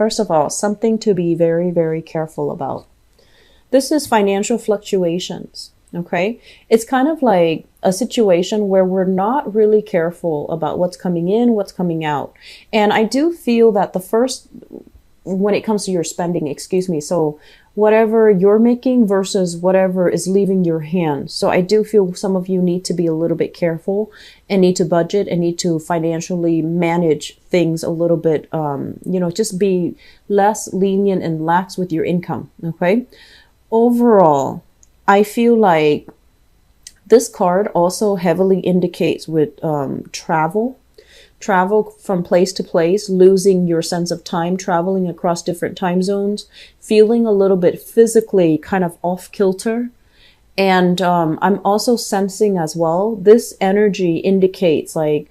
First of all, something to be very, very careful about. This is financial fluctuations. Okay. It's kind of like a situation where we're not really careful about what's coming in, what's coming out. And I do feel that when it comes to your spending, excuse me, so whatever you're making versus whatever is leaving your hands. So I do feel some of you need to be a little bit careful and need to budget and need to financially manage things a little bit, just be less lenient and lax with your income. Okay. Overall, I feel like this card also heavily indicates with travel from place to place, losing your sense of time, traveling across different time zones, feeling a little bit physically kind of off kilter. And I'm also sensing as well, this energy indicates like,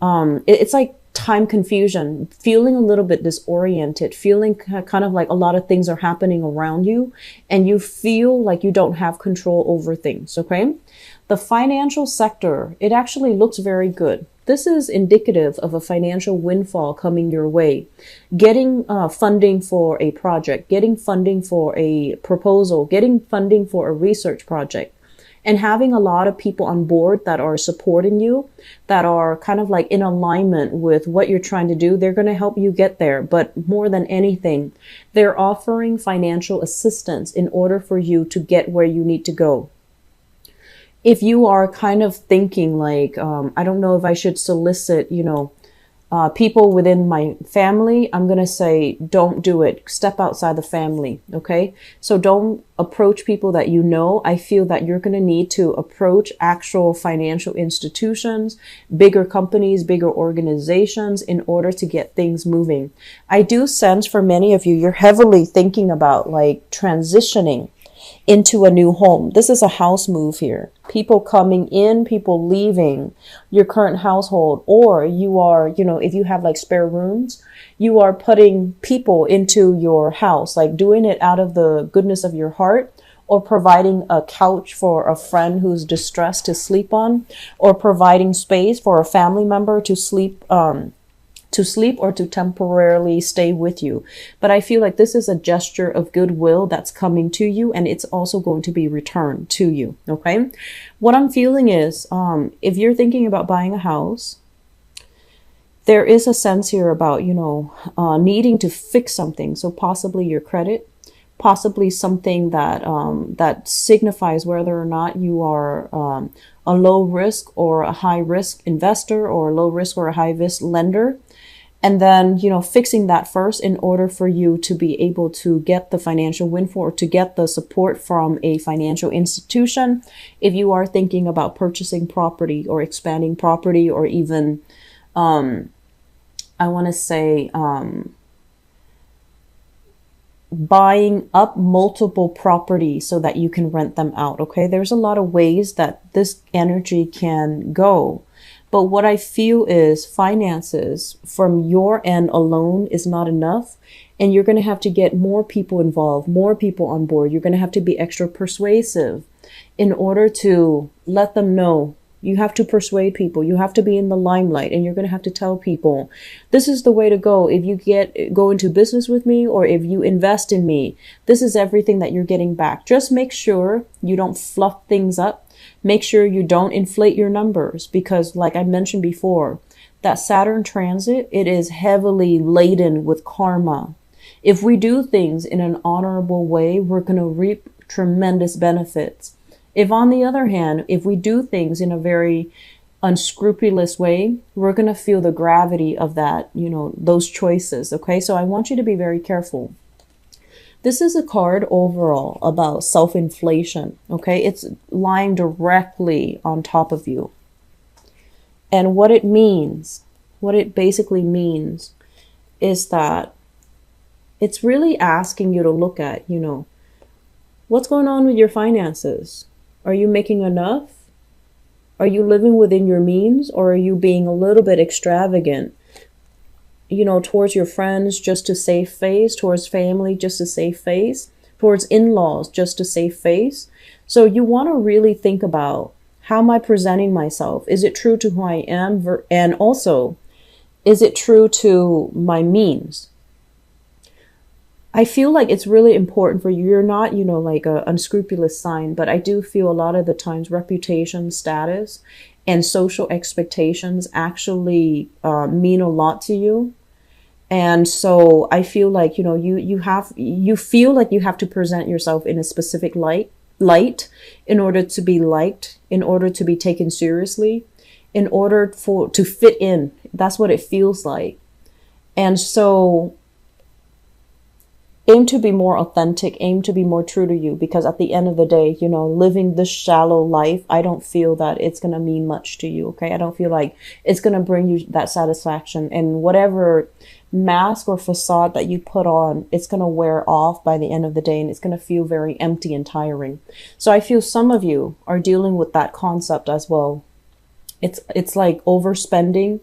it's like time confusion, feeling a little bit disoriented, feeling kind of like a lot of things are happening around you and you feel like you don't have control over things. Okay. The financial sector, it actually looks very good. This is indicative of a financial windfall coming your way. Getting funding for a project, getting funding for a proposal, getting funding for a research project, and having a lot of people on board that are supporting you, that are kind of like in alignment with what you're trying to do. They're going to help you get there. But more than anything, they're offering financial assistance in order for you to get where you need to go. If you are kind of thinking like, I don't know if I should solicit, people within my family, I'm going to say, don't do it. Step outside the family. Okay. So don't approach people that you know. I feel that you're going to need to approach actual financial institutions, bigger companies, bigger organizations in order to get things moving. I do sense for many of you, you're heavily thinking about like transitioning into a new home. This is a house move here. People coming in, people leaving your current household, or you are, if you have like spare rooms, you are putting people into your house, like doing it out of the goodness of your heart, or providing a couch for a friend who's distressed to sleep on, or providing space for a family member to sleep or to temporarily stay with you. But I feel like this is a gesture of goodwill that's coming to you, and it's also going to be returned to you. Okay. What I'm feeling is, if you're thinking about buying a house, there is a sense here about, needing to fix something. So possibly your credit, possibly something that, that signifies whether or not you are, a low risk or a high risk investor, or a low risk or a high risk lender. And then, fixing that first in order for you to be able to get the financial windfall or to get the support from a financial institution. If you are thinking about purchasing property or expanding property, or even, buying up multiple properties so that you can rent them out. Okay. There's a lot of ways that this energy can go. But what I feel is finances from your end alone is not enough. And you're going to have to get more people involved, more people on board. You're going to have to be extra persuasive in order to let them know. You have to persuade people. You have to be in the limelight, and you're going to have to tell people, this is the way to go. If you go into business with me, or if you invest in me, this is everything that you're getting back. Just make sure you don't fluff things up. Make sure you don't inflate your numbers, because like I mentioned before, that Saturn transit, it is heavily laden with karma. If we do things in an honorable way, we're going to reap tremendous benefits. If on the other hand, if we do things in a very unscrupulous way, we're going to feel the gravity of that, those choices. Okay. So I want you to be very careful. This is a card overall about self-inflation. Okay. It's lying directly on top of you. And what it basically means is that it's really asking you to look at, what's going on with your finances? Are you making enough? Are you living within your means, or are you being a little bit extravagant, towards your friends just to save face, towards family just to save face, towards in-laws just to save face? So you want to really think about, how am I presenting myself? Is it true to who I am? And also, is it true to my means? I feel like it's really important for you. You're not, like a unscrupulous sign, but I do feel a lot of the times reputation, status, and social expectations actually mean a lot to you. And so I feel like, you feel like you have to present yourself in a specific light in order to be liked, in order to be taken seriously, in order to fit in. That's what it feels like. And so aim to be more authentic, aim to be more true to you, because at the end of the day, living this shallow life, I don't feel that it's going to mean much to you. Okay. I don't feel like it's going to bring you that satisfaction, and whatever mask or facade that you put on, it's going to wear off by the end of the day, and it's going to feel very empty and tiring. So I feel some of you are dealing with that concept as well. It's like overspending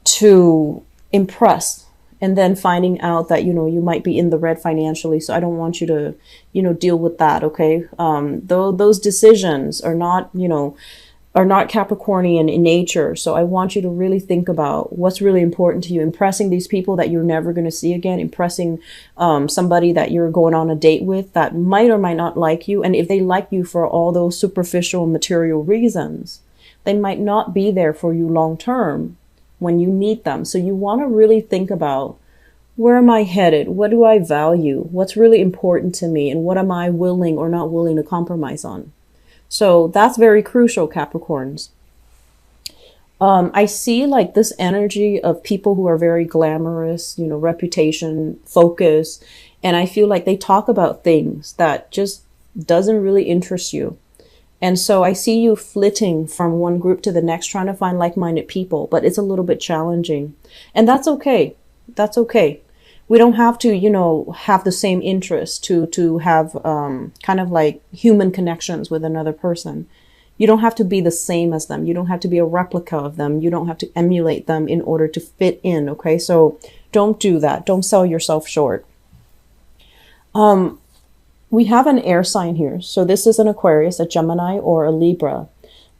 to impress, and then finding out that, you might be in the red financially. So I don't want you to, deal with that. Okay. Though those decisions are not, are not Capricornian in nature. So I want you to really think about what's really important to you. Impressing these people that you're never going to see again, impressing somebody that you're going on a date with that might or might not like you. And if they like you for all those superficial material reasons, they might not be there for you long term when you need them. So you want to really think about, where am I headed? What do I value? What's really important to me? And what am I willing or not willing to compromise on? So that's very crucial, Capricorns. I see like this energy of people who are very glamorous, reputation, focus. And I feel like they talk about things that just doesn't really interest you. And so I see you flitting from one group to the next, trying to find like-minded people, but it's a little bit challenging. And that's okay. That's okay. We don't have to, have the same interests to have kind of like human connections with another person. You don't have to be the same as them. You don't have to be a replica of them. You don't have to emulate them in order to fit in. Okay. So don't do that. Don't sell yourself short. We have an air sign here. So this is an Aquarius, a Gemini, or a Libra.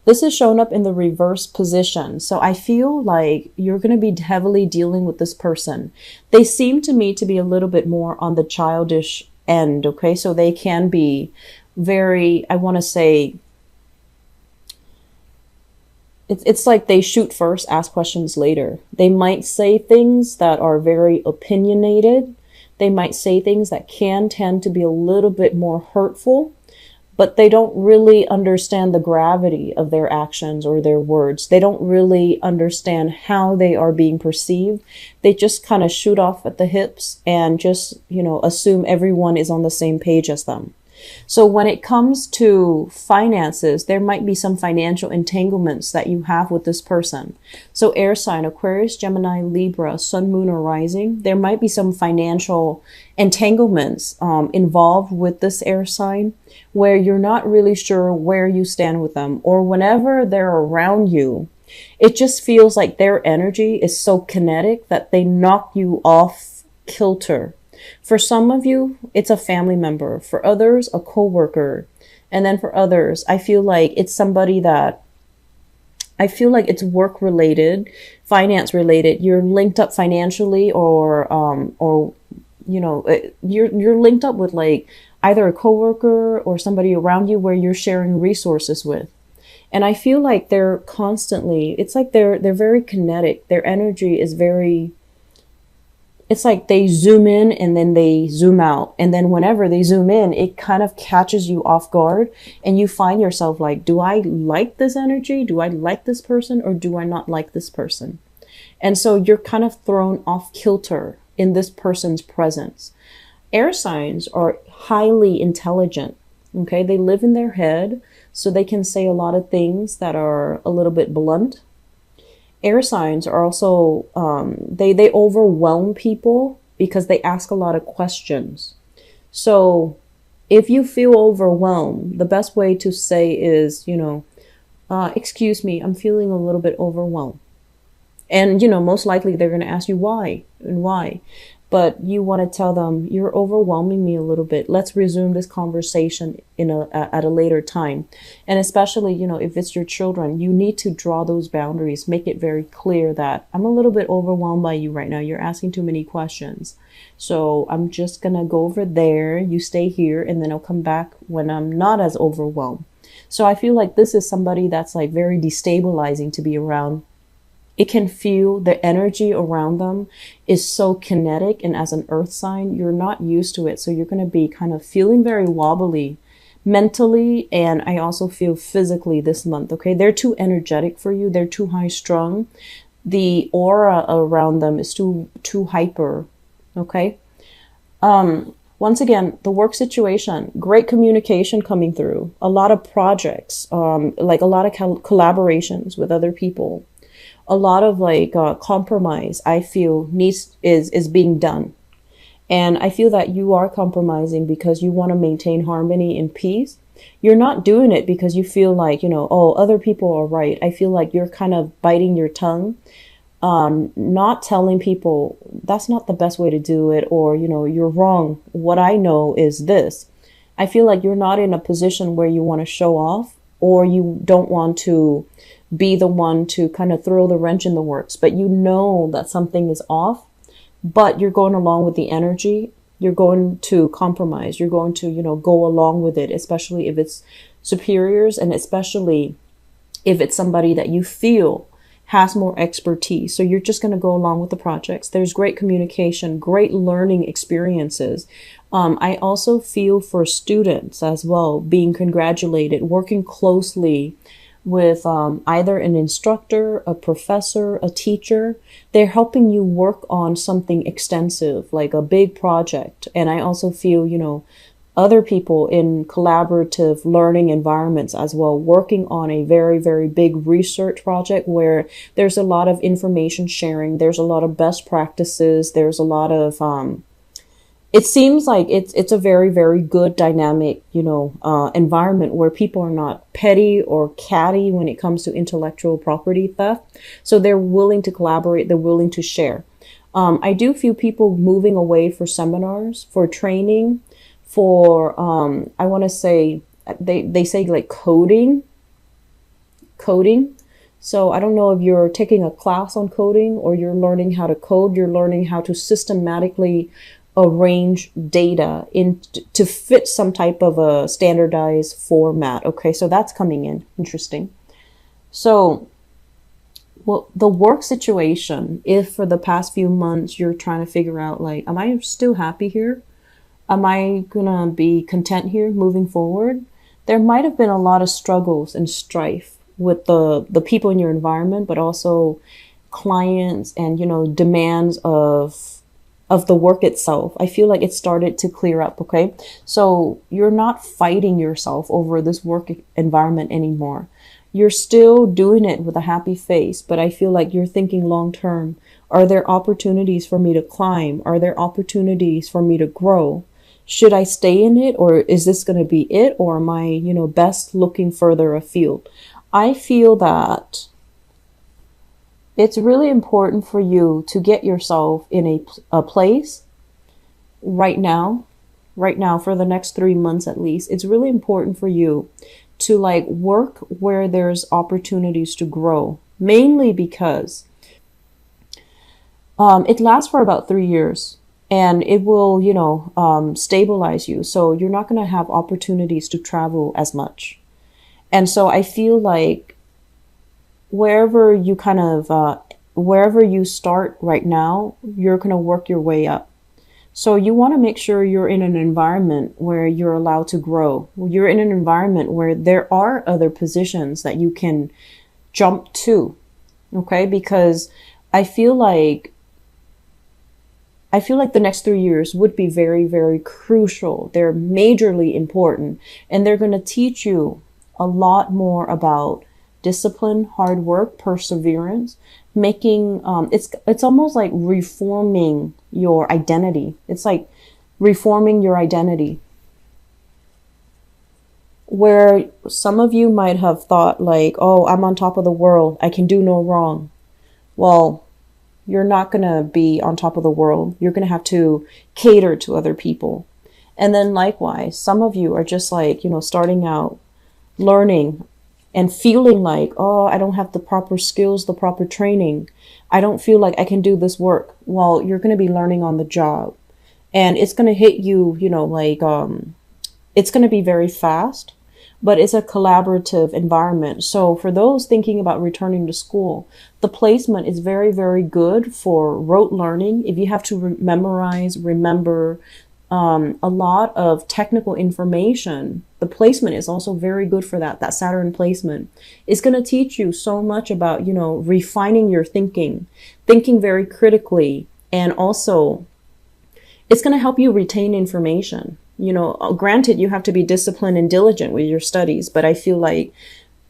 This is shown up in the reverse position. So I feel like you're going to be heavily dealing with this person. They seem to me to be a little bit more on the childish end. Okay. So they can be very, I want to say, it's like they shoot first, ask questions later. They might say things that are very opinionated. They might say things that can tend to be a little bit more hurtful, but they don't really understand the gravity of their actions or their words. They don't really understand how they are being perceived. They just kind of shoot off at the hips and just, assume everyone is on the same page as them. So when it comes to finances, there might be some financial entanglements that you have with this person. So air sign, Aquarius, Gemini, Libra, Sun, Moon, or Rising, there might be some financial entanglements involved with this air sign where you're not really sure where you stand with them, or whenever they're around you, it just feels like their energy is so kinetic that they knock you off kilter. For some of you, it's a family member. For others, a coworker. And then for others, I feel like it's somebody that it's work related, finance related. You're linked up financially, or you're linked up with like either a coworker or somebody around you where you're sharing resources with. And I feel like they're constantly, it's like they're very kinetic. Their energy is very, it's like they zoom in and then they zoom out. And then whenever they zoom in, it kind of catches you off guard. And you find yourself like, do I like this energy? Do I like this person? Or do I not like this person? And so you're kind of thrown off kilter in this person's presence. Air signs are highly intelligent. Okay. They live in their head, so they can say a lot of things that are a little bit blunt. Air signs are also, they overwhelm people because they ask a lot of questions. So if you feel overwhelmed, the best way to say is, excuse me, I'm feeling a little bit overwhelmed. And, most likely they're going to ask you why and why. but you want to tell them, you're overwhelming me a little bit. Let's resume this conversation at a later time. And especially, if it's your children, you need to draw those boundaries, make it very clear that I'm a little bit overwhelmed by you right now. You're asking too many questions. So I'm just going to go over there. You stay here, and then I'll come back when I'm not as overwhelmed. So I feel like this is somebody that's like very destabilizing to be around. It can feel the energy around them is so kinetic. And as an earth sign, you're not used to it. So you're going to be kind of feeling very wobbly mentally. And I also feel physically this month. Okay. They're too energetic for you. They're too high strung. The aura around them is too hyper. Okay. Once again, the work situation, great communication coming through, a lot of projects, like a lot of collaborations with other people. A lot of like compromise, I feel is being done. And I feel that you are compromising because you want to maintain harmony and peace. You're not doing it because you feel like, oh, other people are right. I feel like you're kind of biting your tongue, not telling people that's not the best way to do it, or, you're wrong. What I know is this. I feel like you're not in a position where you want to show off, or you don't want to be the one to kind of throw the wrench in the works, but you know that something is off, but you're going along with the energy. You're going to compromise. You're going to, go along with it, especially if it's superiors, and especially if it's somebody that you feel has more expertise. So you're just going to go along with the projects. There's great communication, great learning experiences. I also feel for students as well, being congratulated, working closely with either an instructor, a professor, a teacher. They're helping you work on something extensive, like a big project. And I also feel, other people in collaborative learning environments as well, working on a very, very big research project where there's a lot of information sharing. There's a lot of best practices. There's a lot of, it seems like it's a very, very good dynamic, environment where people are not petty or catty when it comes to intellectual property theft. So they're willing to collaborate. They're willing to share. I do feel people moving away for seminars, for training, for, I want to say, they say like coding. So I don't know if you're taking a class on coding or you're learning how to code. You're learning how to systematically arrange data to fit some type of a standardized format. Okay, so that's coming in. Interesting. So, well, the work situation, if for the past few months you're trying to figure out like, am I still happy here? Am I gonna be content here moving forward? There might have been a lot of struggles and strife with the people in your environment, but also clients and, demands of the work itself. I feel like it started to clear up. Okay. So you're not fighting yourself over this work environment anymore. You're still doing it with a happy face, but I feel like you're thinking long term. Are there opportunities for me to climb? Are there opportunities for me to grow? Should I stay in it, or is this going to be it? Or am I, best looking further afield? I feel that it's really important for you to get yourself in a place right now for the next 3 months at least. It's really important for you to like work where there's opportunities to grow, mainly because it lasts for about 3 years. And it will, stabilize you. So you're not going to have opportunities to travel as much. And so I feel like wherever you start right now, you're going to work your way up. So you want to make sure you're in an environment where you're allowed to grow. You're in an environment where there are other positions that you can jump to. Okay. Because I feel like the next 3 years would be very, very crucial. They're majorly important, and they're going to teach you a lot more about discipline, hard work, perseverance, making, it's almost like reforming your identity. It's like reforming your identity. Where some of you might have thought like, oh, I'm on top of the world. I can do no wrong. Well, You're not going to be on top of the world. You're going to have to cater to other people. And then likewise, some of you are just like, starting out learning and feeling like, oh, I don't have the proper skills, the proper training. I don't feel like I can do this work. Well, you're going to be learning on the job, and it's going to hit you, it's going to be very fast, but it's a collaborative environment. So for those thinking about returning to school, the placement is very, very good for rote learning. If you have to remember a lot of technical information, the placement is also very good for that. That Saturn placement is going to teach you so much about, refining your thinking very critically. And also it's going to help you retain information. Granted, you have to be disciplined and diligent with your studies, but I feel like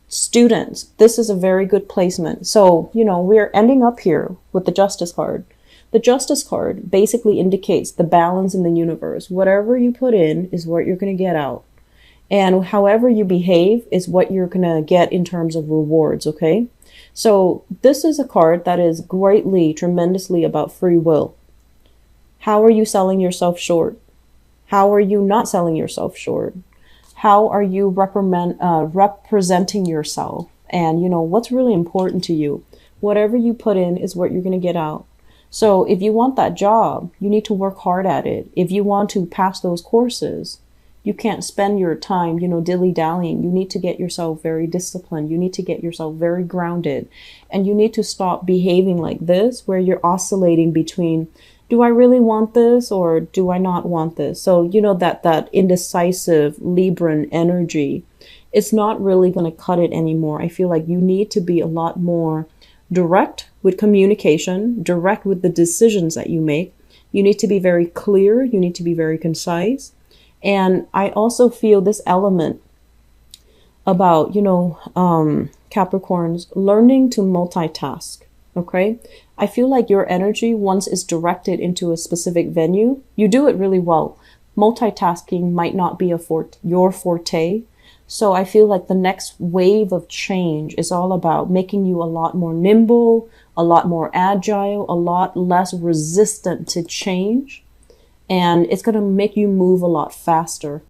students, this is a very good placement. So, we're ending up here with the Justice card. The Justice card basically indicates the balance in the universe. Whatever you put in is what you're going to get out. And however you behave is what you're going to get in terms of rewards, okay? So this is a card that is tremendously about free will. How are you selling yourself short? How are you not selling yourself short? How are you representing yourself? And, what's really important to you? Whatever you put in is what you're going to get out. So if you want that job, you need to work hard at it. If you want to pass those courses, you can't spend your time, dilly-dallying. You need to get yourself very disciplined. You need to get yourself very grounded. And you need to stop behaving like this, where you're oscillating between, do I really want this or do I not want this? So, that indecisive Libran energy, it's not really going to cut it anymore. I feel like you need to be a lot more direct with communication, direct with the decisions that you make. You need to be very clear. You need to be very concise. And I also feel this element about, Capricorns learning to multitask. Okay. I feel like your energy, once it's directed into a specific venue, you do it really well. Multitasking might not be your forte. So I feel like the next wave of change is all about making you a lot more nimble, a lot more agile, a lot less resistant to change. And it's going to make you move a lot faster.